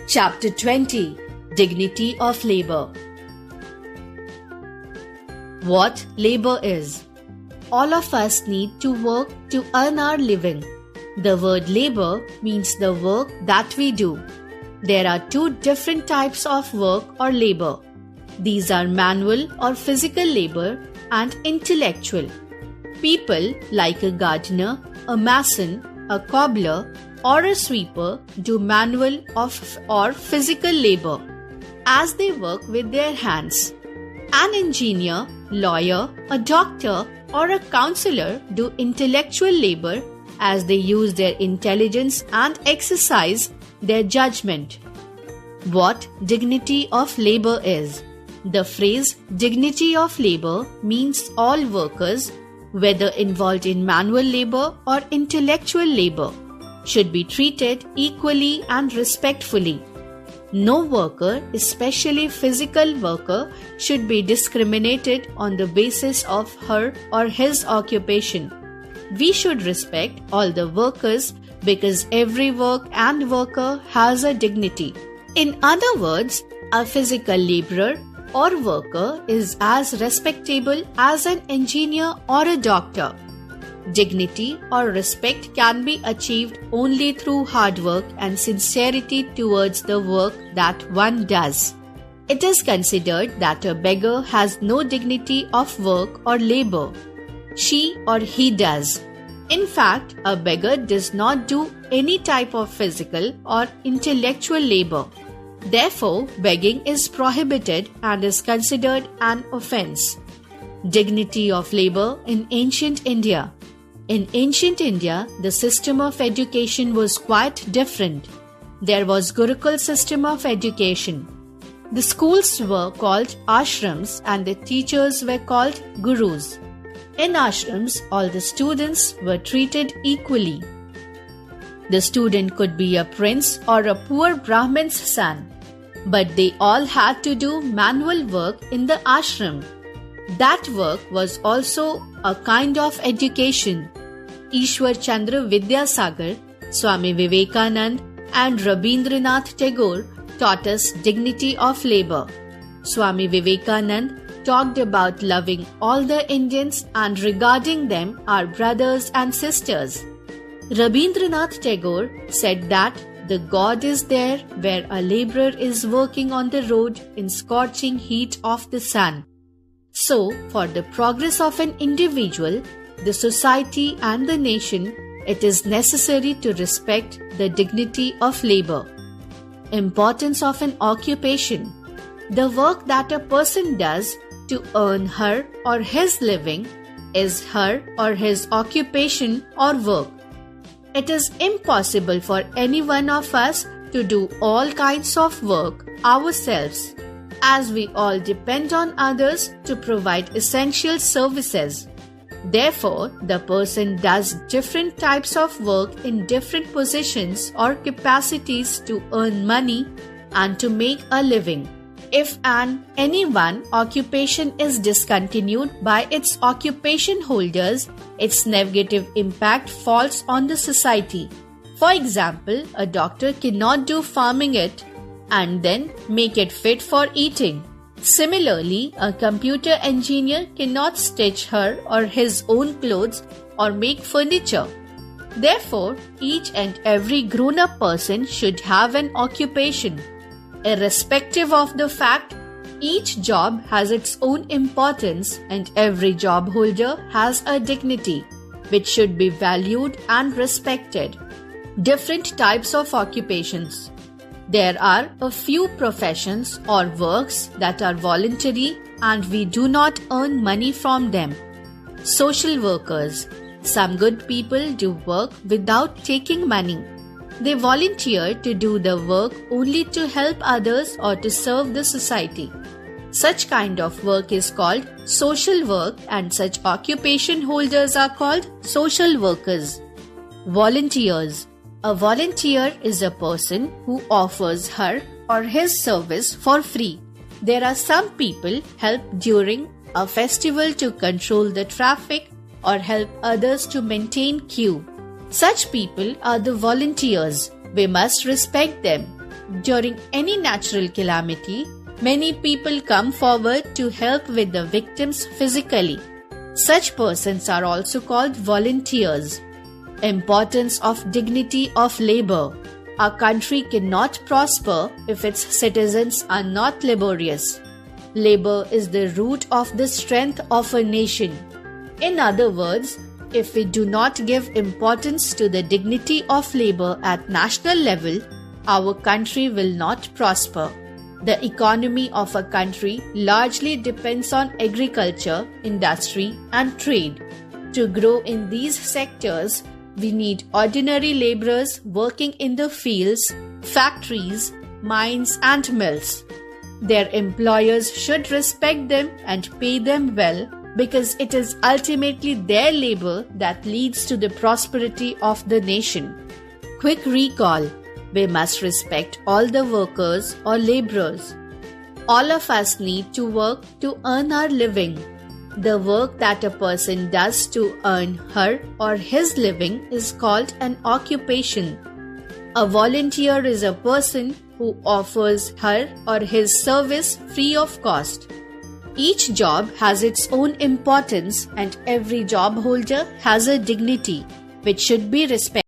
Chapter 20 Dignity of Labor. What labor is? All of us need to work to earn our living. The word labor means the work that we do. There are two different types of work or labor. These are manual or physical labor and intellectual. People like a gardener, a mason, a cobbler, or a sweeper do manual or physical labor as they work with their hands. An engineer, lawyer, a doctor, or a counselor do intellectual labor as they use their intelligence and exercise their judgment. What dignity of labor is? The phrase dignity of labor means all workers, whether involved in manual labor or intellectual labor, should be treated equally and respectfully. No worker, especially physical worker, should be discriminated on the basis of her or his occupation. We should respect all the workers because every work and worker has a dignity. In other words, a physical laborer or worker is as respectable as an engineer or a doctor. Dignity or respect can be achieved only through hard work and sincerity towards the work that one does. It is considered that a beggar has no dignity of work or labor. She or he does. In fact, a beggar does not do any type of physical or intellectual labor. Therefore, begging is prohibited and is considered an offense. Dignity of labor in ancient India. In ancient India, the system of education was quite different. There was Gurukul system of education. The schools were called ashrams and the teachers were called gurus. In ashrams, all the students were treated equally. The student could be a prince or a poor Brahmin's son, but they all had to do manual work in the ashram. That work was also a kind of education. Ishwar Chandra Vidyasagar, Swami Vivekanand and Rabindranath Tagore taught us dignity of labor. Swami Vivekanand talked about loving all the Indians and regarding them our brothers and sisters. Rabindranath Tagore said that the God is there where a laborer is working on the road in scorching heat of the sun. So, for the progress of an individual, the society and the nation, it is necessary to respect the dignity of labor. Importance of an occupation. The work that a person does to earn her or his living is her or his occupation or work. It is impossible for any one of us to do all kinds of work ourselves, as we all depend on others to provide essential services. Therefore, the person does different types of work in different positions or capacities to earn money and to make a living. If any one occupation is discontinued by its occupation holders, its negative impact falls on the society. For example, a doctor cannot do farming it and then make it fit for eating. Similarly, a computer engineer cannot stitch her or his own clothes or make furniture. Therefore, each and every grown-up person should have an occupation. Irrespective of the fact, each job has its own importance and every job holder has a dignity which should be valued and respected. Different types of occupations. There are a few professions or works that are voluntary and we do not earn money from them. Social workers. Some good people do work without taking money. They volunteer to do the work only to help others or to serve the society. Such kind of work is called social work and such occupation holders are called social workers. Volunteers. A volunteer is a person who offers her or his service for free. There are some people help during a festival to control the traffic or help others to maintain queue. Such people are the volunteers. We must respect them. During any natural calamity, many people come forward to help with the victims physically. Such persons are also called volunteers. Importance of dignity of labor. Our country cannot prosper if its citizens are not laborious. Labor is the root of the strength of a nation. In other words, if we do not give importance to the dignity of labor at national level, our country will not prosper. The economy of a country largely depends on agriculture, industry, and trade. To grow in these sectors, we need ordinary laborers working in the fields, factories, mines, and mills. Their employers should respect them and pay them well, because it is ultimately their labor that leads to the prosperity of the nation. Quick recall: we must respect all the workers or laborers. All of us need to work to earn our living. The work that a person does to earn her or his living is called an occupation. A volunteer is a person who offers her or his service free of cost. Each job has its own importance, and every job holder has a dignity which should be respected.